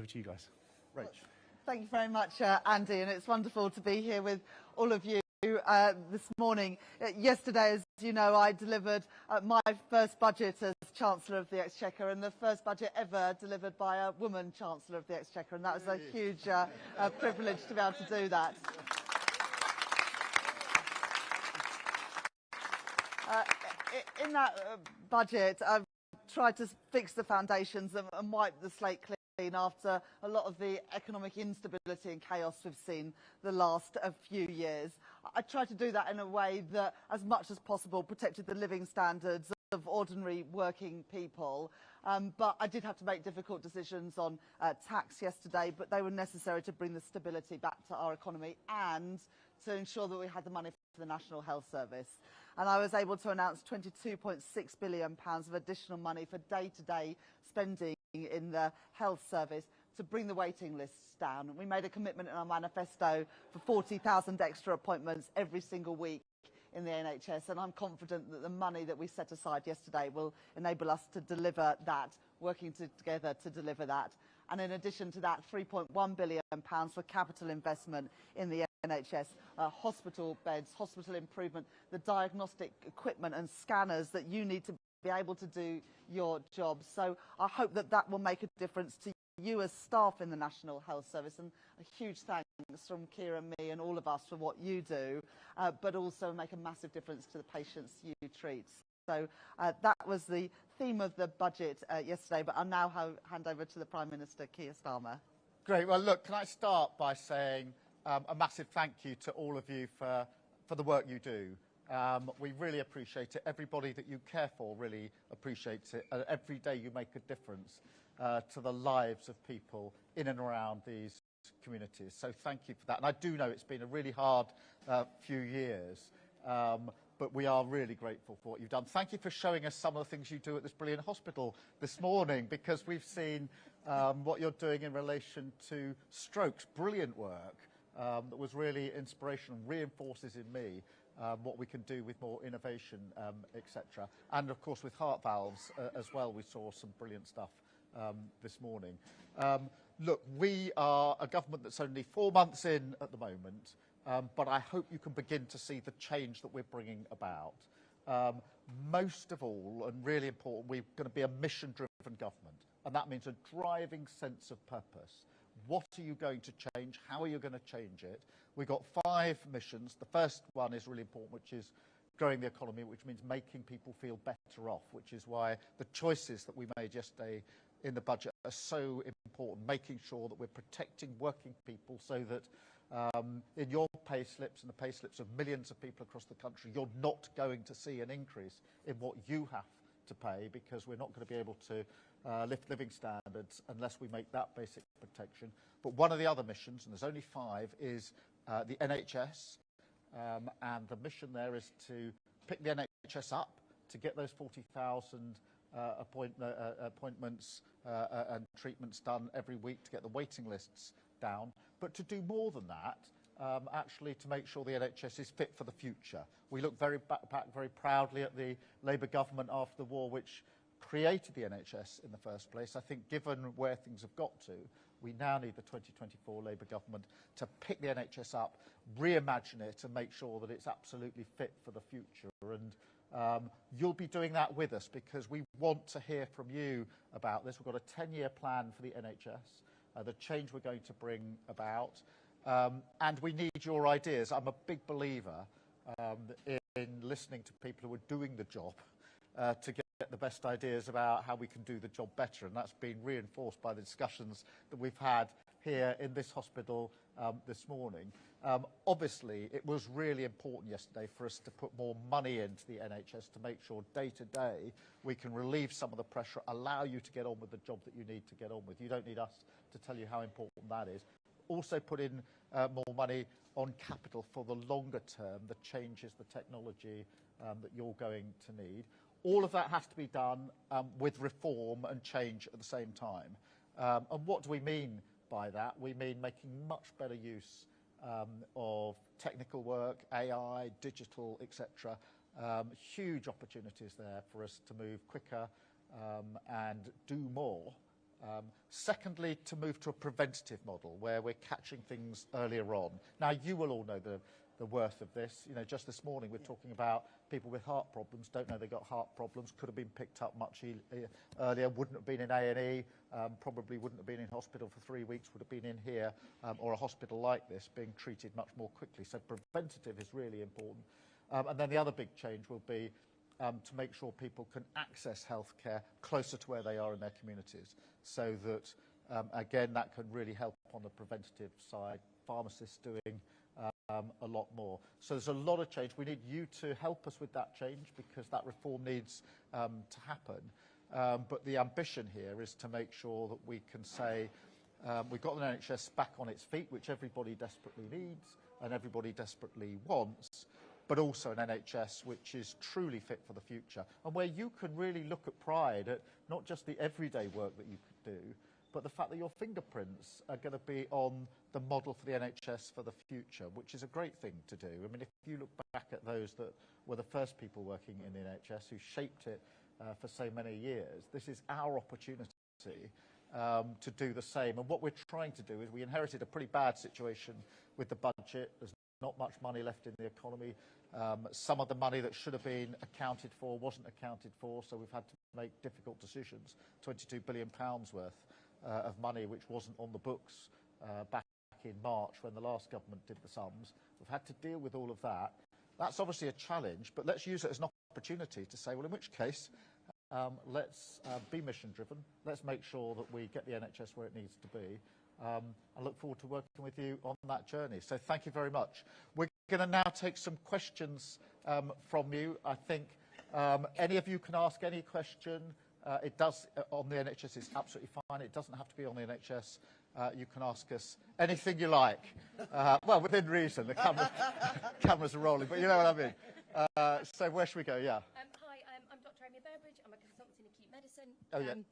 over to you guys. Rach. Thank you very much, Andy, and it's wonderful to be here with all of you this morning. Yesterday, as you know, I delivered my first budget as Chancellor of the Exchequer, and the first budget ever delivered by a woman Chancellor of the Exchequer, and that was a huge privilege to be able to do that. In that budget, I've tried to fix the foundations and wipe the slate clean after a lot of the economic instability and chaos we've seen the last few years. I tried to do that in a way that, as much as possible, protected the living standards of ordinary working people. But I did have to make difficult decisions on tax yesterday, but they were necessary to bring the stability back to our economy and to ensure that we had the money for the National Health Service. And I was able to announce £22.6 billion of additional money for day-to-day spending in the health service to bring the waiting lists down. And we made a commitment in our manifesto for 40,000 extra appointments every single week in the NHS, and I'm confident that the money that we set aside yesterday will enable us to deliver that, working together to deliver that. And in addition to that, £3.1 billion for capital investment in the NHS, hospital beds, hospital improvement, the diagnostic equipment and scanners that you need to be able to do your job. So I hope that that will make a difference to you as staff in the National Health Service, and a huge thanks from Keir and me and all of us for what you do, but also make a massive difference to the patients you treat. So that was the theme of the budget yesterday, but I'll now hand over to the Prime Minister Keir Starmer. Great. Well, look, can I start by saying a massive thank you to all of you for the work you do. We really appreciate it. Everybody that you care for really appreciates it. Every day you make a difference to the lives of people in and around these communities. So thank you for that. And I do know it's been a really hard few years, but we are really grateful for what you've done. Thank you for showing us some of the things you do at this brilliant hospital this morning, because we've seen what you're doing in relation to strokes. Brilliant work that was really inspirational, reinforces in me what we can do with more innovation, etc. And of course with heart valves as well, we saw some brilliant stuff this morning. Look, we are a government that's only 4 months in at the moment, but I hope you can begin to see the change that we're bringing about. Most of all, and really important, we're going to be a mission-driven government, and that means a driving sense of purpose. What are you going to change? How are you going to change it? We've got 5 missions. The first one is really important, which is growing the economy, which means making people feel better off, which is why the choices that we made yesterday in the budget are so important, making sure that we're protecting working people so that in your pay slips and the pay slips of millions of people across the country, you're not going to see an increase in what you have to pay, because we're not going to be able to lift living standards unless we make that basic protection. But one of the other missions, and there's only 5, is the NHS, and the mission there is to pick the NHS up, to get those 40,000 appointments and treatments done every week, to get the waiting lists down, but to do more than that, actually to make sure the NHS is fit for the future. We look back very proudly at the Labour government after the war, which created the NHS in the first place. I think given where things have got to, we now need the 2024 Labour government to pick the NHS up, reimagine it and make sure that it's absolutely fit for the future. And you'll be doing that with us, because we want to hear from you about this. We've got a 10-year plan for the NHS, the change we're going to bring about, and we need your ideas. I'm a big believer in listening to people who are doing the job to get the best ideas about how we can do the job better, and that's been reinforced by the discussions that we've had here in this hospital this morning. Obviously, it was really important yesterday for us to put more money into the NHS to make sure day to day we can relieve some of the pressure, allow you to get on with the job that you need to get on with. You don't need us to tell you how important that is. Also put in more money on capital for the longer term, the changes, the technology that you're going to need. All of that has to be done with reform and change at the same time. And what do we mean by that? We mean making much better use of technical work, AI, digital, etc. Huge opportunities there for us to move quicker and do more Secondly, to move to a preventative model where we're catching things earlier on. Now, you will all know the worth of this. You know, just this morning we're talking about people with heart problems, don't know they got heart problems, could have been picked up much earlier, wouldn't have been in A&E, probably wouldn't have been in hospital for 3 weeks, would have been in here, or a hospital like this, being treated much more quickly. So preventative is really important. And then the other big change will be to make sure people can access healthcare closer to where they are in their communities, so that, again, that can really help on the preventative side. Pharmacists doing a lot more. So there's a lot of change. We need you to help us with that change, because that reform needs to happen. But the ambition here is to make sure that we can say we've got an NHS back on its feet, which everybody desperately needs and everybody desperately wants, but also an NHS which is truly fit for the future, and where you can really look at pride at not just the everyday work that you could do, but the fact that your fingerprints are going to be on the model for the NHS for the future, which is a great thing to do. I mean, if you look back at those that were the first people working in the NHS who shaped it for so many years, this is our opportunity to do the same. And what we're trying to do is, we inherited a pretty bad situation with the budget. There's not much money left in the economy. Some of the money that should have been accounted for wasn't accounted for, so we've had to make difficult decisions. £22 billion worth of money which wasn't on the books back in March when the last government did the sums. We've had to deal with all of that. That's obviously a challenge, but let's use it as an opportunity to say, well, in which case, let's be mission-driven. Let's make sure that we get the NHS where it needs to be. I look forward to working with you on that journey. So thank you very much. We're going to now take some questions from you. I think any of you can ask any question. It does, on the NHS, it's absolutely fine. It doesn't have to be on the NHS. You can ask us anything you like. Well, within reason. The cameras are rolling, but you know what I mean. So where should we go? Yeah. Hi, I'm Dr. Amy Burbridge. I'm a consultant in acute medicine. Oh, yeah.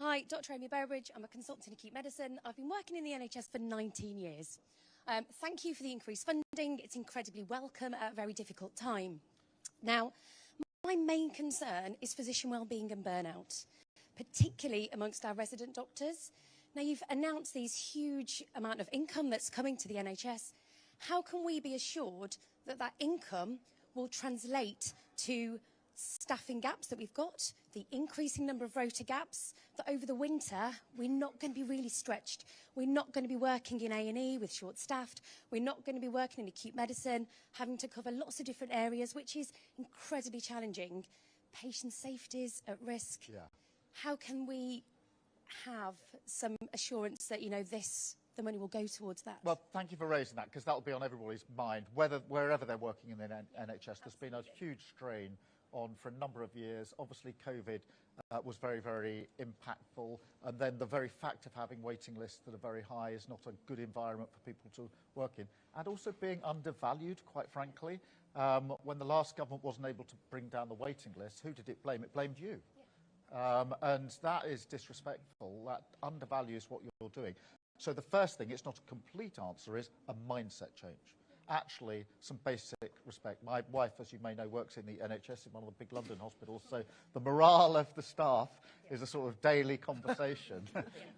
Hi, Dr. Amy Burbridge. I'm a consultant in acute medicine. I've been working in the NHS for 19 years. Thank you for the increased funding. It's incredibly welcome at a very difficult time. Now, my main concern is physician wellbeing and burnout, particularly amongst our resident doctors. Now, you've announced these huge amount of income that's coming to the NHS. How can we be assured that that income will translate to staffing gaps that we've got, the increasing number of rota gaps, that over the winter we're not going to be really stretched. We're not going to be working in A&E with short-staffed. We're not going to be working in acute medicine, having to cover lots of different areas, which is incredibly challenging. Patient safety is at risk. Yeah. How can we have some assurance that, you know, the money will go towards that? Well, thank you for raising that, because that will be on everybody's mind, wherever they're working in the NHS. There's been a huge strain on for a number of years. Obviously, COVID was very, very impactful. And then the very fact of having waiting lists that are very high is not a good environment for people to work in. And also being undervalued, quite frankly. When the last government wasn't able to bring down the waiting list, who did it blame? It blamed you. Yeah. And that is disrespectful. That undervalues what you're doing. So the first thing, it's not a complete answer, is a mindset change. Actually, some basic respect. My wife, as you may know, works in the NHS in one of the big London hospitals, so the morale of the staff is a sort of daily conversation.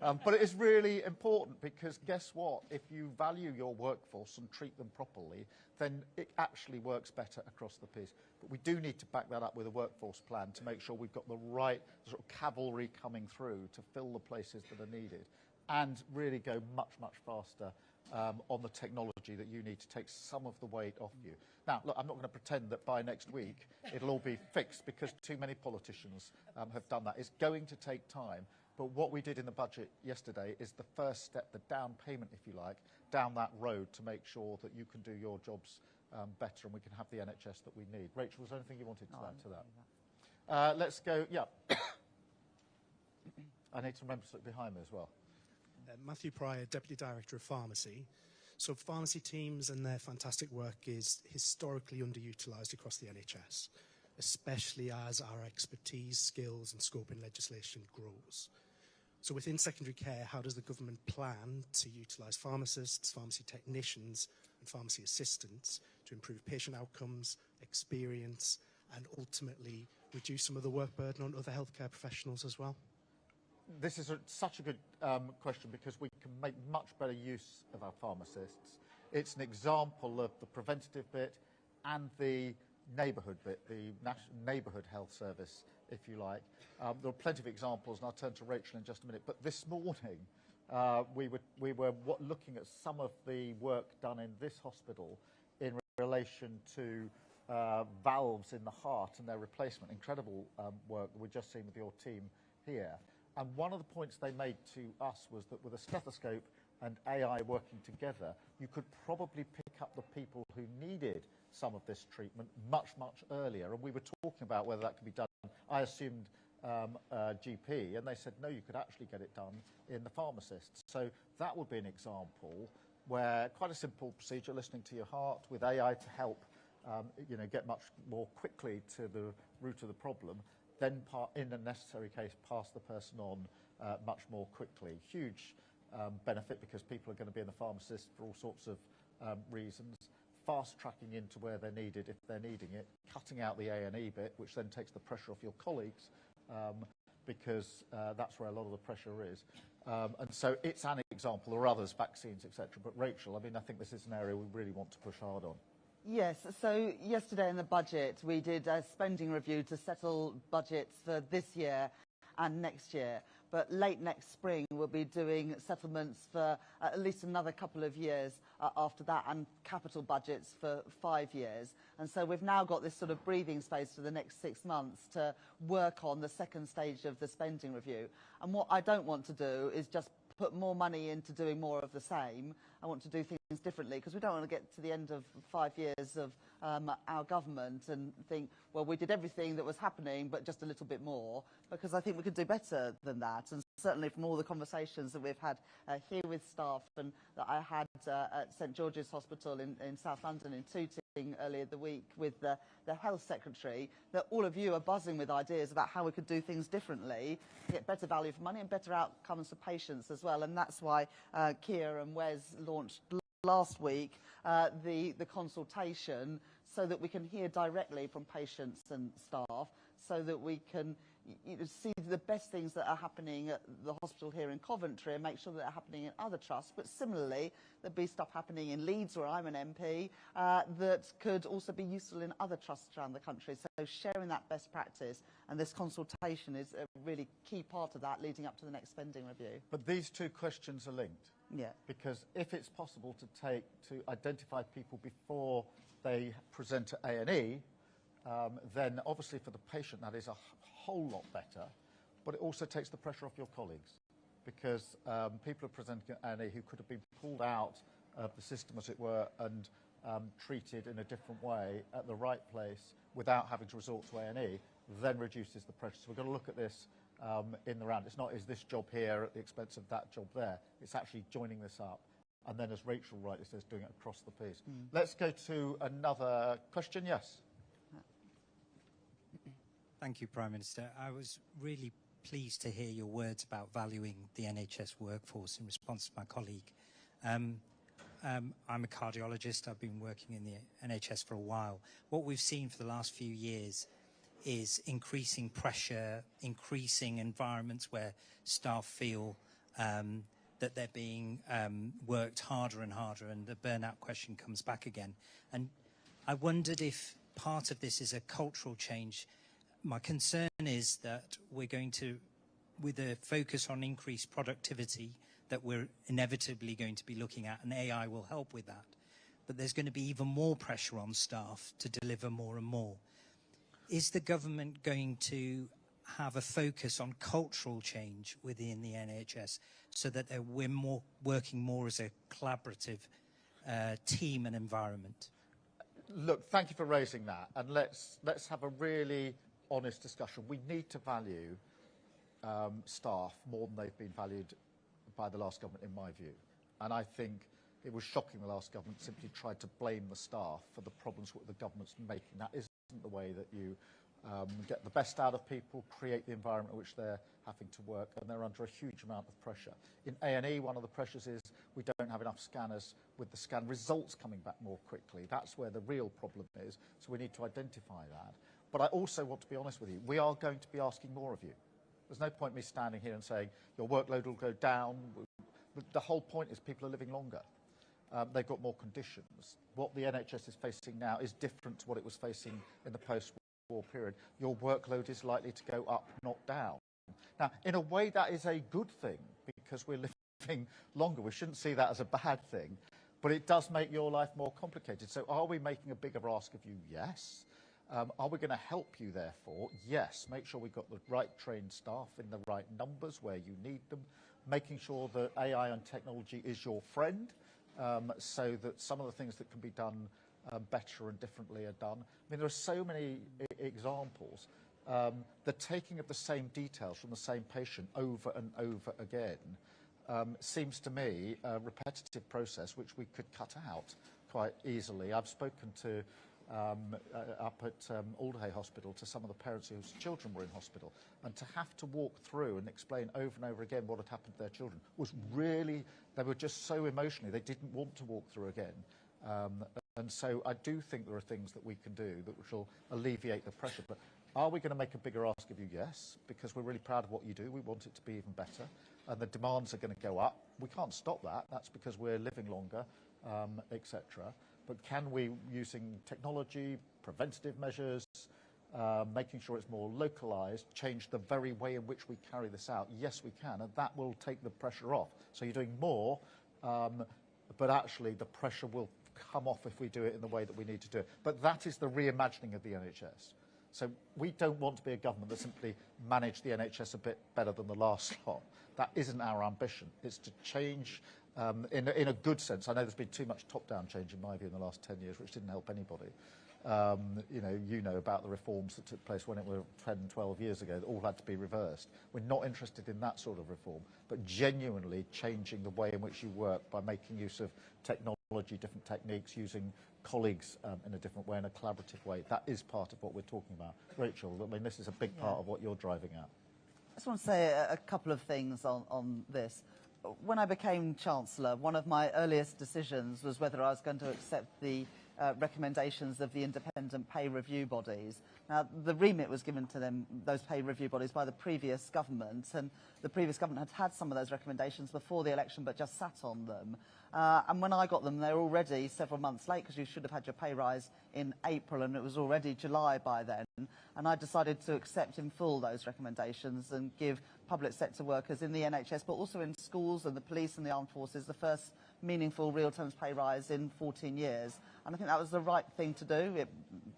But it is really important, because guess what? If you value your workforce and treat them properly, then it actually works better across the piece. But we do need to back that up with a workforce plan to make sure we've got the right sort of cavalry coming through to fill the places that are needed, and really go much, much faster on the technology that you need to take some of the weight off you. Now, look, I'm not going to pretend that by next week it'll all be fixed, because too many politicians have done that. It's going to take time, but what we did in the budget yesterday is the first step, the down payment, if you like, down that road to make sure that you can do your jobs better and we can have the NHS that we need. Rachel, was there anything you wanted to add to that? Let's go, yeah. I need to remember to look behind me as well. Matthew Pryor, Deputy Director of Pharmacy. So pharmacy teams and their fantastic work is historically underutilised across the NHS, especially as our expertise, skills and scope in legislation grows. So within secondary care, how does the government plan to utilise pharmacists, pharmacy technicians and pharmacy assistants to improve patient outcomes, experience and ultimately reduce some of the work burden on other healthcare professionals as well? this is such a good question because we can make much better use of our pharmacists. It's an example of the preventative bit and the neighbourhood bit, the neighbourhood health service, if you like. There are plenty of examples, and I'll turn to Rachel in just a minute. But this morning, we were looking at some of the work done in this hospital in relation to valves in the heart and their replacement. Incredible work that we've just seen with your team here. And one of the points they made to us was that with a stethoscope and AI working together, you could probably pick up the people who needed some of this treatment much, much earlier. And we were talking about whether that could be done. I assumed GP, and they said, no, you could actually get it done in the pharmacist. So that would be an example where quite a simple procedure, listening to your heart with AI to help get much more quickly to the root of the problem, then in the necessary case, pass the person on much more quickly. Huge benefit because people are going to be in the pharmacist for all sorts of reasons. Fast tracking into where they're needed if they're needing it, cutting out the A&E bit, which then takes the pressure off your colleagues because that's where a lot of the pressure is. And so it's an example. There are others, vaccines, etc. But Rachel, I mean, I think this is an area we really want to push hard on. Yes, so yesterday in the budget we did a spending review to settle budgets for this year and next year. But late next spring we'll be doing settlements for at least another couple of years after that, and capital budgets for 5 years. And so we've now got this sort of breathing space for the next 6 months to work on the second stage of the spending review. And what I don't want to do is just put more money into doing more of the same. I want to do things differently because we don't want to get to the end of 5 years of our government and think, well, we did everything that was happening but just a little bit more, because I think we could do better than that. And certainly from all the conversations that we've had here with staff and that I had at St George's Hospital in South London in Tooting earlier the week with the Health Secretary, that all of you are buzzing with ideas about how we could do things differently, get better value for money and better outcomes for patients as well. And that's why Keir and Wes launched last week the consultation, so that we can hear directly from patients and staff, so that we can see the best things that are happening at the hospital here in Coventry and make sure that they're happening in other trusts. But similarly, there'll be stuff happening in Leeds, where I'm an MP, that could also be useful in other trusts around the country. So sharing that best practice, and this consultation is a really key part of that leading up to the next spending review. But these two questions are linked. Yeah. Because if it's possible to identify people before they present to A&E, then obviously for the patient that is a whole lot better, but it also takes the pressure off your colleagues, because people are presenting at A&E who could have been pulled out of the system, as it were, and treated in a different way at the right place without having to resort to A&E, then reduces the pressure. So we've got to look at this in the round. It's not, is this job here at the expense of that job there? It's actually joining this up. And then, as Rachel rightly says, doing it across the piece. Let's go to another question. Yes. Thank you, Prime Minister. I was really pleased to hear your words about valuing the NHS workforce in response to my colleague. I'm a cardiologist. I've been working in the NHS for a while. What we've seen for the last few years is increasing pressure, increasing environments where staff feel that they're being worked harder and harder, and the burnout question comes back again. And I wondered if part of this is a cultural change. My concern is that we're going to, with a focus on increased productivity that we're inevitably going to be looking at, and AI will help with that, but there's going to be even more pressure on staff to deliver more and more. Is the government going to have a focus on cultural change within the NHS so that we're working more as a collaborative team and environment? Look, thank you for raising that, and let's have a really honest discussion. We need to value staff more than they've been valued by the last government, in my view. And I think it was shocking the last government simply tried to blame the staff for the problems that the government's making. That isn't the way that you get the best out of people, create the environment in which they're having to work, and they're under a huge amount of pressure. In A&E, one of the pressures is we don't have enough scanners with the scan results coming back more quickly. That's where the real problem is, so we need to identify that. But I also want to be honest with you. We are going to be asking more of you. There's no point me standing here and saying your workload will go down. The whole point is people are living longer. They've got more conditions. What the NHS is facing now is different to what it was facing in the post-war period. Your workload is likely to go up, not down. Now, in a way, that is a good thing because we're living longer. We shouldn't see that as a bad thing, but it does make your life more complicated. So are we making a bigger ask of you? Yes. Are we going to help you, therefore? Yes. Make sure we've got the right trained staff in the right numbers where you need them, making sure that AI and technology is your friend, so that some of the things that can be done better and differently are done. I mean, there are so many examples. The taking of the same details from the same patient over and over again seems to me a repetitive process which we could cut out quite easily. I've spoken to up at Alderhay Hospital to some of the parents whose children were in hospital, and to have to walk through and explain over and over again what had happened to their children was really, they were just so emotionally, they didn't want to walk through again. And so I do think there are things that we can do that will alleviate the pressure. But are we going to make a bigger ask of you? Yes, because we're really proud of what you do. We want it to be even better. And the demands are going to go up. We can't stop that. That's because we're living longer, etc. But can we, using technology, preventative measures, making sure it's more localised, change the very way in which we carry this out? Yes, we can, and that will take the pressure off. So you're doing more, but actually the pressure will come off if we do it in the way that we need to do it. But that is the reimagining of the NHS. So we don't want to be a government that simply manage the NHS a bit better than the last lot. That isn't our ambition. It's to change in a good sense. I know there's been too much top-down change, in my view, in the last 10 years, which didn't help anybody. You know about the reforms that took place when it were 10, 12 years ago that all had to be reversed. We're not interested in that sort of reform, but genuinely changing the way in which you work by making use of technology, different techniques, using colleagues in a different way, in a collaborative way. That is part of what we're talking about. Rachel, I mean, this is a big part of what you're driving at. I just want to say a couple of things on this. When I became Chancellor, one of my earliest decisions was whether I was going to accept the recommendations of the independent pay review bodies. Now, the remit was given to them, those pay review bodies, by the previous government, and the previous government had some of those recommendations before the election, but just sat on them. And when I got them, they were already several months late, because you should have had your pay rise in April, and it was already July by then. And I decided to accept in full those recommendations and give public sector workers in the NHS, but also in schools and the police and the armed forces, the first meaningful real terms pay rise in 14 years. And I think that was the right thing to do. It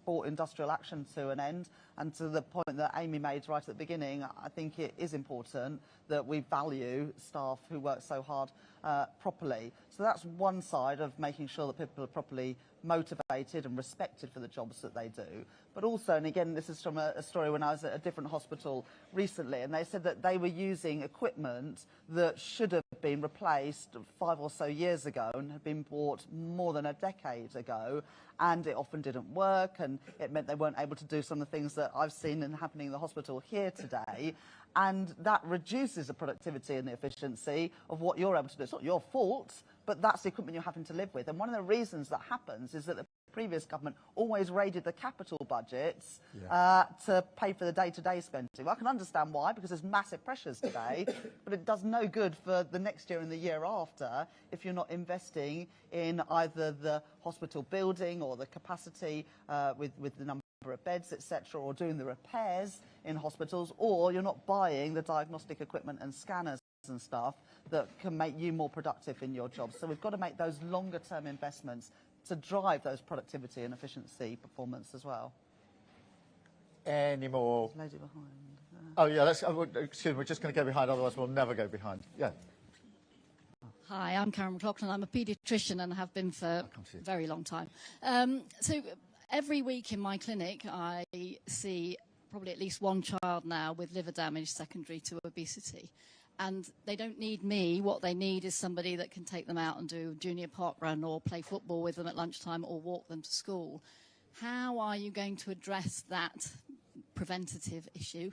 brought industrial action to an end. And to the point that Amy made right at the beginning, I think it is important that we value staff who work so hard properly. So that's one side of making sure that people are properly motivated and respected for the jobs that they do. But also, and again, this is from a story when I was at a different hospital recently, and they said that they were using equipment that should have been replaced 5 or so years ago and had been bought more than a decade ago, and it often didn't work, and it meant they weren't able to do some of the things that I've seen and happening in the hospital here today. And that reduces the productivity and the efficiency of what you're able to do. It's not your fault, but that's the equipment you're having to live with. And one of the reasons that happens is that the previous government always raided the capital budgets to pay for the day-to-day spending. Well, I can understand why, because there's massive pressures today, but it does no good for the next year and the year after if you're not investing in either the hospital building or the capacity with the number of beds, etc., or doing the repairs in hospitals, or you're not buying the diagnostic equipment and scanners and stuff that can make you more productive in your job. So we've got to make those longer-term investments to drive those productivity and efficiency performance as well. Any more? Lady behind. Oh, yeah, excuse me, we're just going to go behind, otherwise we'll never go behind. Yeah. Hi, I'm Karen McLaughlin. I'm a paediatrician and have been for a very long time. So every week in my clinic, I see probably at least one child now with liver damage secondary to obesity. And they don't need me. What they need is somebody that can take them out and do junior park run or play football with them at lunchtime or walk them to school. How are you going to address that preventative issue?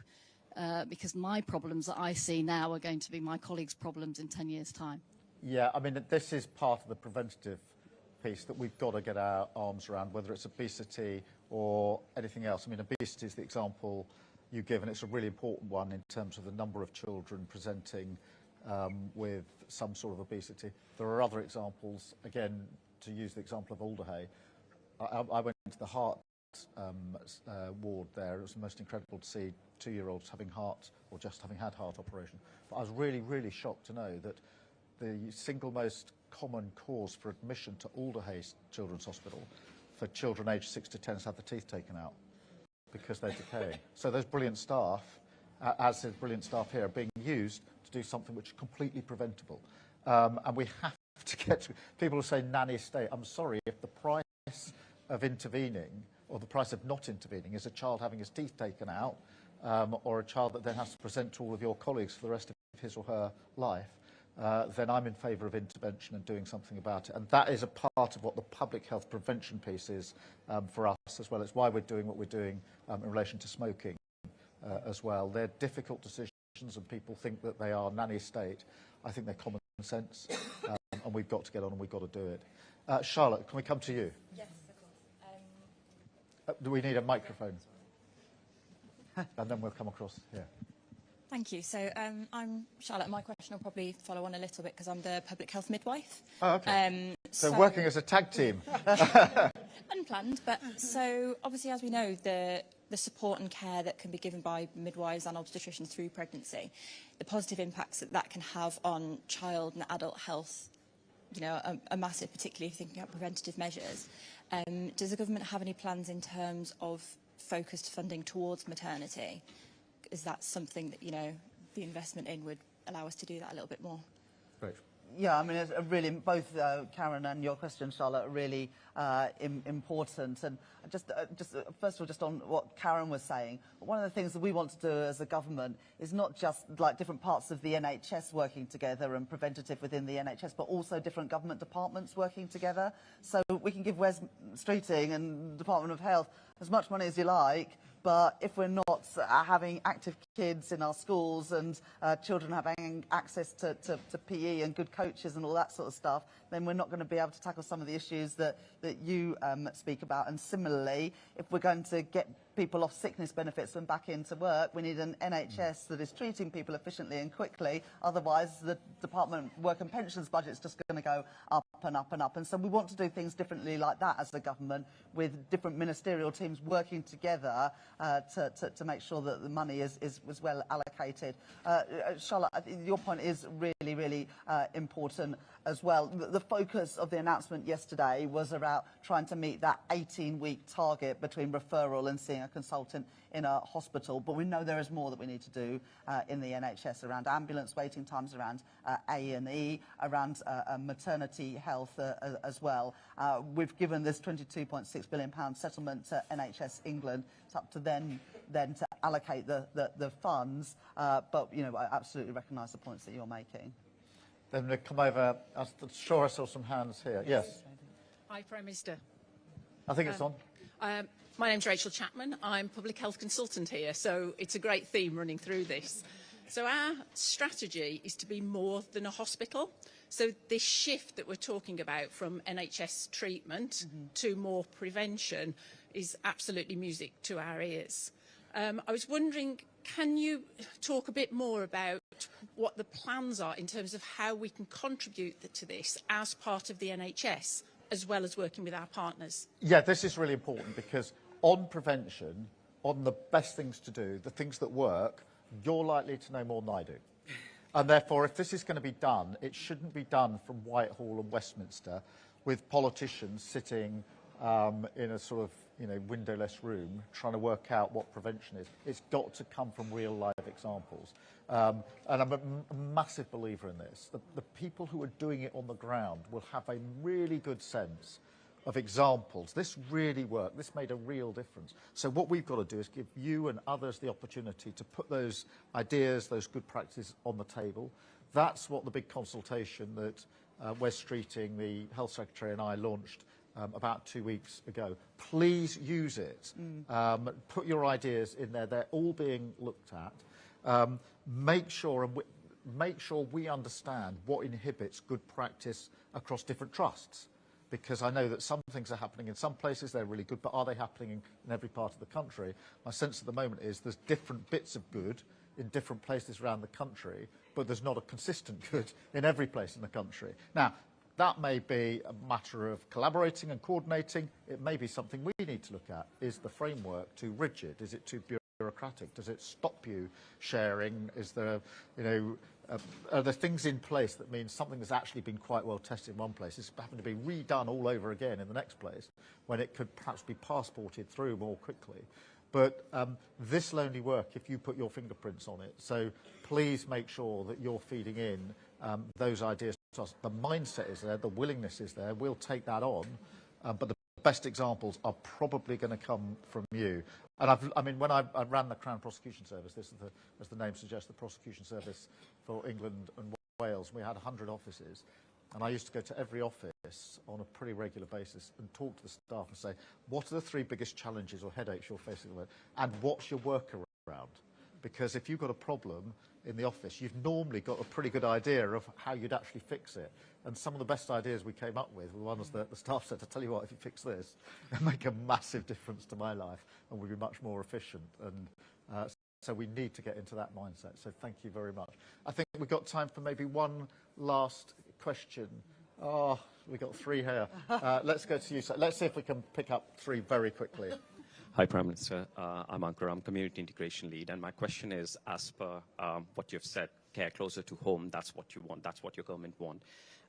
Because my problems that I see now are going to be my colleagues' problems in 10 years' time. Yeah, I mean, this is part of the preventative piece that we've got to get our arms around, whether it's obesity or anything else. I mean, obesity is the example you give, and it's a really important one in terms of the number of children presenting with some sort of obesity. There are other examples, again, to use the example of Alderhay. I went into the heart ward there. It was most incredible to see 2-year-olds having heart, or just having had heart operation. But I was really, really shocked to know that the single most common cause for admission to Alderhay Children's Hospital for children aged 6 to 10 is have the teeth taken out because they're decaying. So those brilliant staff, as is brilliant staff here, are being used to do something which is completely preventable. And we have to get to... People who say nanny state, I'm sorry, if the price of intervening or the price of not intervening is a child having his teeth taken out, or a child that then has to present to all of your colleagues for the rest of his or her life, then I'm in favour of intervention and doing something about it. And that is a part of what the public health prevention piece is for us as well. It's why we're doing what we're doing in relation to smoking as well. They're difficult decisions and people think that they are nanny state. I think they're common sense, and we've got to get on and we've got to do it. Charlotte, can we come to you? Yes, of course. Do we need a microphone? And then we'll come across here. Thank you. So I'm Charlotte. My question will probably follow on a little bit because I'm the public health midwife. Oh, okay. So working as a tag team. Unplanned, but so obviously, as we know, the support and care that can be given by midwives and obstetricians through pregnancy, the positive impacts that that can have on child and adult health, you know, are massive, particularly if thinking about preventative measures. Does the government have any plans in terms of focused funding towards maternity? Is that something that, you know, the investment in would allow us to do that a little bit more? Great. Yeah, I mean, it's really, both Karen and your question, Charlotte, are really important. And just first of all, just on what Karen was saying, one of the things that we want to do as a government is not just like different parts of the NHS working together and preventative within the NHS, but also different government departments working together. So we can give West Streeting and Department of Health as much money as you like, but if we're not having active kids in our schools and children having access to PE and good coaches and all that sort of stuff, then we're not going to be able to tackle some of the issues that you speak about. And similarly, if we're going to get people off sickness benefits and back into work, we need an NHS that is treating people efficiently and quickly. Otherwise, the Department of Work and Pensions budget is just going to go up and up and up. And so we want to do things differently like that as a government, with different ministerial teams working together to make sure that the money is well allocated. Charlotte, I think your point is really, really important as well. The focus of the announcement yesterday was about trying to meet that 18-week target between referral and seeing a consultant in a hospital, but we know there is more that we need to do in the NHS around ambulance waiting times, around A&E, around maternity health as well. We've given this £22.6 billion settlement to NHS England. It's up to them then to allocate the funds, but you know, I absolutely recognise the points that you're making. Then we come over. I'm sure I saw some hands here. Yes. Hi, Prime Minister. I think it's on. My name's Rachel Chapman. I'm public health consultant here, so it's a great theme running through this. So our strategy is to be more than a hospital. So this shift that we're talking about from NHS treatment to more prevention is absolutely music to our ears. I was wondering, can you talk a bit more about what the plans are in terms of how we can contribute to this as part of the NHS, as well as working with our partners? Yeah, this is really important because on prevention, on the best things to do, the things that work, you're likely to know more than I do. And therefore, if this is going to be done, it shouldn't be done from Whitehall and Westminster with politicians sitting in a sort of, you know, windowless room trying to work out what prevention is. It's got to come from real life examples. And I'm a massive believer in this. The people who are doing it on the ground will have a really good sense of examples. This really worked. This made a real difference. So what we've got to do is give you and others the opportunity to put those ideas, those good practices on the table. That's what the big consultation that Wes Streeting, the Health Secretary, and I launched about 2 weeks ago. Please use it. Put your ideas in there. They're all being looked at. Make sure we understand what inhibits good practice across different trusts. because I know that some things are happening in some places, they're really good, but are they happening in every part of the country? My sense at the moment is there's different bits of good in different places around the country, but there's not a consistent good in every place in the country. Now, that may be a matter of collaborating and coordinating. It may be something we need to look at. Is the framework too rigid? Is it too bureaucratic? Does it stop you sharing? Is there, are there things in place that mean something that's actually been quite well tested in one place is having to be redone all over again in the next place when it could perhaps be passported through more quickly? But this will only work if you put your fingerprints on it. So please make sure that you're feeding in those ideas to us. The mindset is there, the willingness is there. We'll take that on, but the best examples are probably going to come from you. And when I ran the Crown Prosecution Service, this is as the name suggests, the Prosecution Service for England and Wales. We had 100 offices. And I used to go to every office on a pretty regular basis and talk to the staff and say, what are the 3 biggest challenges or headaches you're facing at the moment? And what's your workaround? Because if you've got a problem in the office, you've normally got a pretty good idea of how you'd actually fix it. And some of the best ideas we came up with were ones that the staff said, I tell you what, if you fix this, it'll make a massive difference to my life and we'll be much more efficient. And so we need to get into that mindset. So thank you very much. I think we've got time for maybe one last question. Oh, we've got 3 here. Let's go to you. So let's see if we can pick up 3 very quickly. Hi, Prime Minister. I'm Ankur. I'm Community Integration Lead. And my question is, as per what you've said, care closer to home, that's what you want. That's what your government want.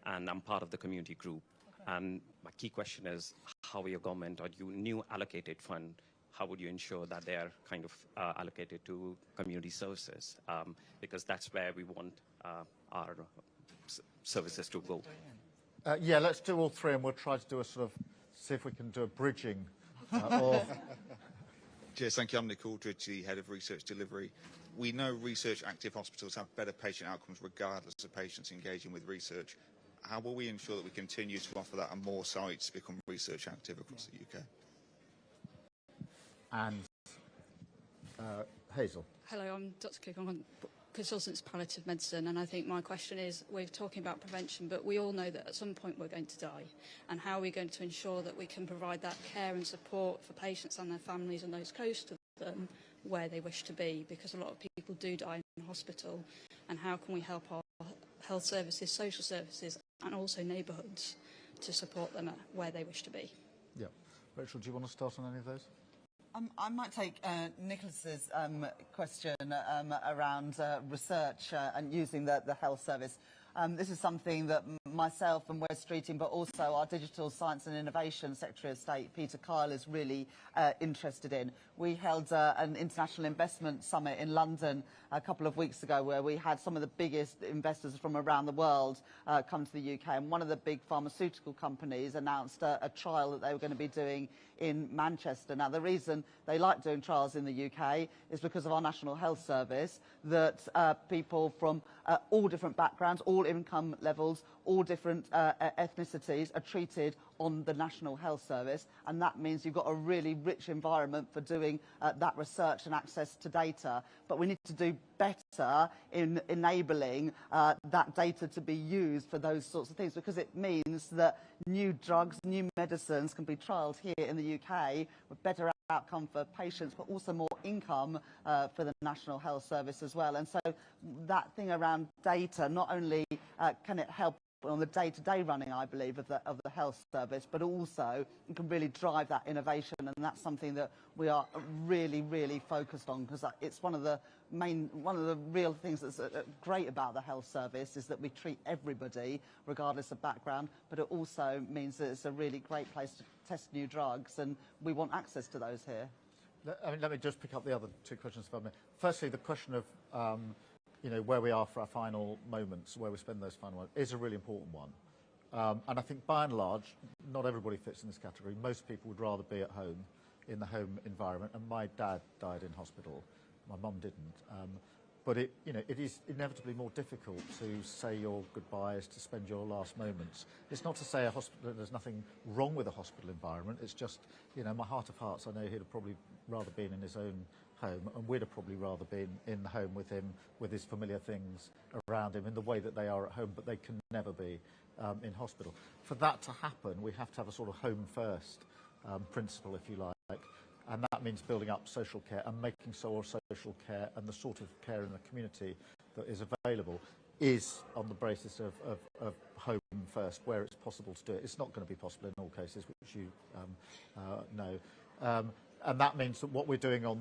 And I'm part of the community group. Okay. And my key question is, how will your government or your new allocated fund, how would you ensure that they are kind of allocated to community services? Because that's where we want our services to go. Yeah, let's do all 3 and we'll try to do a sort of, see if we can do a bridging. Cheers, thank you. I'm Nick Aldridge, the Head of Research Delivery. We know research-active hospitals have better patient outcomes regardless of patients engaging with research. How will we ensure that we continue to offer that and more sites become research-active across the UK? And Hazel. Hello, I'm Dr. Cook. I'm consultant in palliative medicine, and I think my question is, we're talking about prevention, but we all know that at some point we're going to die. And how are we going to ensure that we can provide that care and support for patients and their families and those close to them where they wish to be? Because a lot of people do die in hospital. And how can we help our health services, social services, and also neighbourhoods to support them at where they wish to be? Yeah. Rachel, do you want to start on any of those? I might take Nicholas's question around research and using the health service. This is something that myself and Wes Streeting, but also our Digital Science and Innovation Secretary of State, Peter Kyle, is really interested in. We held an International Investment Summit in London a couple of weeks ago where we had some of the biggest investors from around the world come to the UK. And one of the big pharmaceutical companies announced a trial that they were going to be doing in Manchester. Now, the reason they like doing trials in the UK is because of our National Health Service, that people from all different backgrounds, all income levels, all different ethnicities are treated on the National Health Service, and that means you've got a really rich environment for doing that research and access to data. But we need to do better in enabling that data to be used for those sorts of things, because it means that new drugs, new medicines can be trialled here in the UK with better outcome for patients, but also more income for the National Health Service as well. And so that thing around data, not only can it help on the day-to-day running, I believe, of the health service, but also it can really drive that innovation, and that's something that we are really, really focused on, because it's one of the real things that's great about the health service is that we treat everybody regardless of background, but it also means that it's a really great place to test new drugs, and we want access to those here. Let me just pick up the other 2 questions for me. Firstly, the question of where we are for our final moments, where we spend those final moments, is a really important one. And I think by and large, not everybody fits in this category. Most people would rather be at home, in the home environment. And my dad died in hospital. My mum didn't. But it is inevitably more difficult to say your goodbyes, to spend your last moments. It's not to say there's nothing wrong with a hospital environment. It's just, my heart of hearts, I know he'd have probably rather been in his own home, and we'd have probably rather been in the home with him, with his familiar things around him in the way that they are at home, but they can never be in hospital. For that to happen, we have to have a sort of home first principle, if you like, and that means building up social care and making sure social care and the sort of care in the community that is available is on the basis of home first, where it's possible to do it. It's not going to be possible in all cases, which you know. And that means that what we're doing on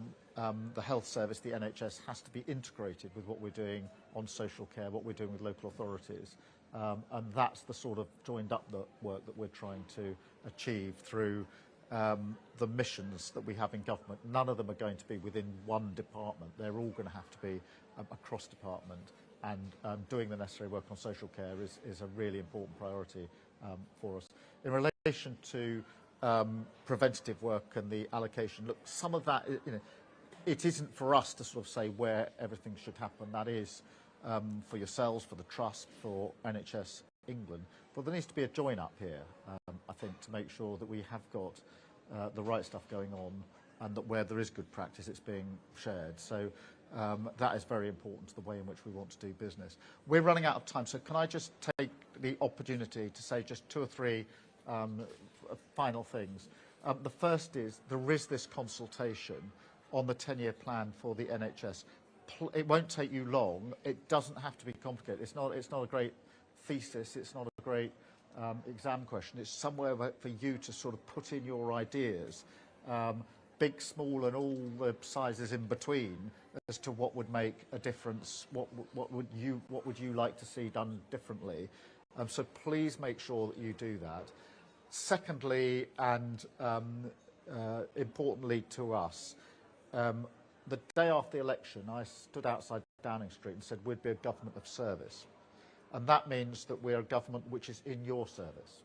the health service, the NHS, has to be integrated with what we're doing on social care, what we're doing with local authorities. And that's the sort of joined-up work that we're trying to achieve through the missions that we have in government. None of them are going to be within one department. They're all going to have to be across department. And doing the necessary work on social care is a really important priority for us. In relation to preventative work and the allocation, look, some of that, you know, it isn't for us to sort of say where everything should happen. That is for yourselves, for the Trust, for NHS England. But there needs to be a join-up here, I think, to make sure that we have got the right stuff going on and that where there is good practice, it's being shared. So that is very important to the way in which we want to do business. We're running out of time, so can I just take the opportunity to say just 2 or 3 final things. The first is there is this consultation on the 10-year plan for the NHS. It won't take you long. It doesn't have to be complicated. It's not a great thesis. It's not a great exam question. It's somewhere for you to sort of put in your ideas, big, small, and all the sizes in between, as to what would make a difference. What would you like to see done differently? So please make sure that you do that. Secondly, and importantly to us, the day after the election, I stood outside Downing Street and said we'd be a government of service. And that means that we're a government which is in your service.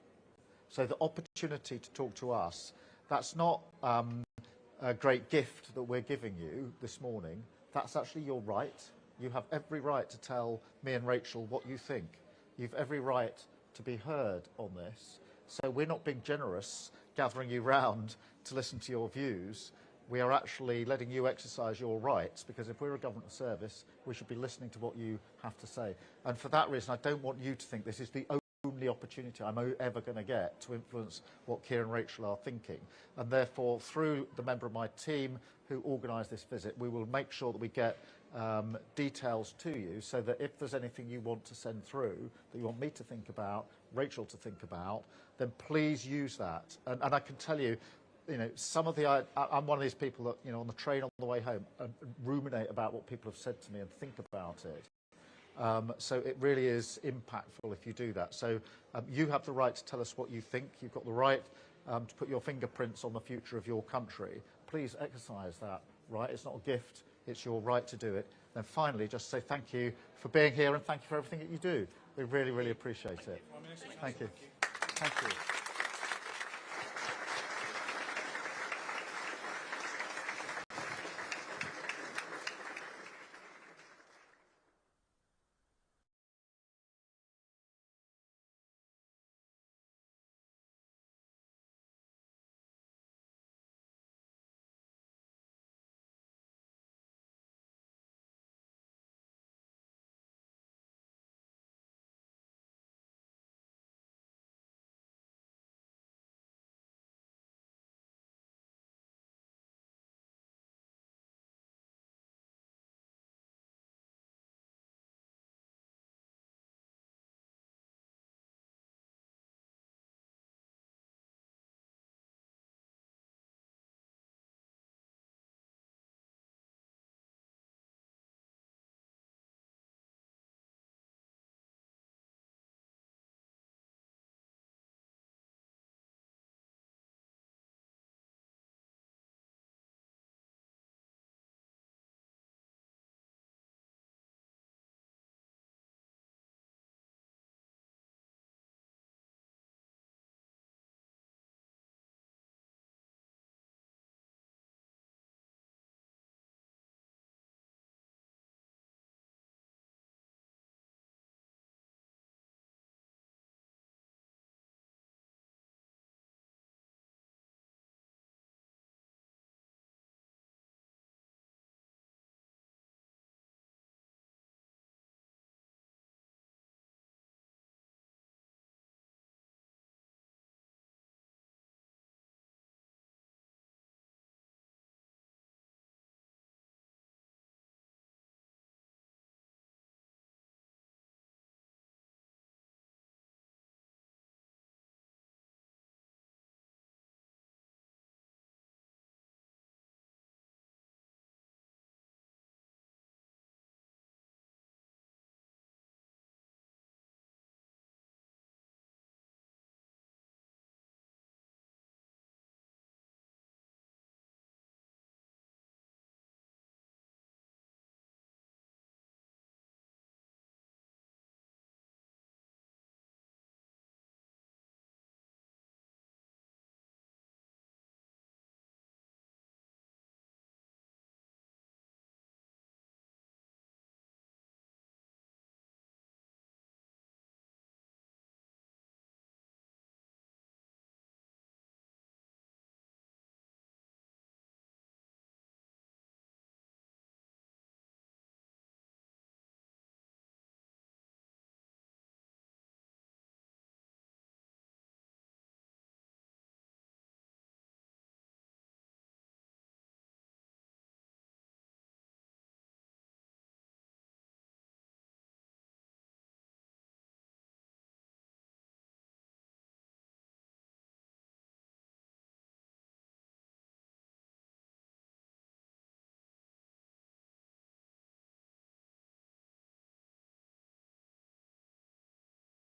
So the opportunity to talk to us, that's not a great gift that we're giving you this morning. That's actually your right. You have every right to tell me and Rachel what you think. You've every right to be heard on this. So we're not being generous, gathering you round to listen to your views. We are actually letting you exercise your rights, because if we're a government service, we should be listening to what you have to say. And for that reason, I don't want you to think this is the only opportunity I'm ever going to get to influence what Keir and Rachel are thinking. And therefore, through the member of my team who organised this visit, we will make sure that we get details to you, so that if there's anything you want to send through, that you want me to think about, Rachel to think about, then please use that. And I can tell you, you know, some of the, I'm one of these people that, you know, on the train on the way home, ruminate about what people have said to me and think about it. So it really is impactful if you do that. So you have the right to tell us what you think. You've got the right to put your fingerprints on the future of your country. Please exercise that right. It's not a gift. It's your right to do it. Then finally, just say thank you for being here and thank you for everything that you do. We really, really appreciate it. Thank you. Thank you.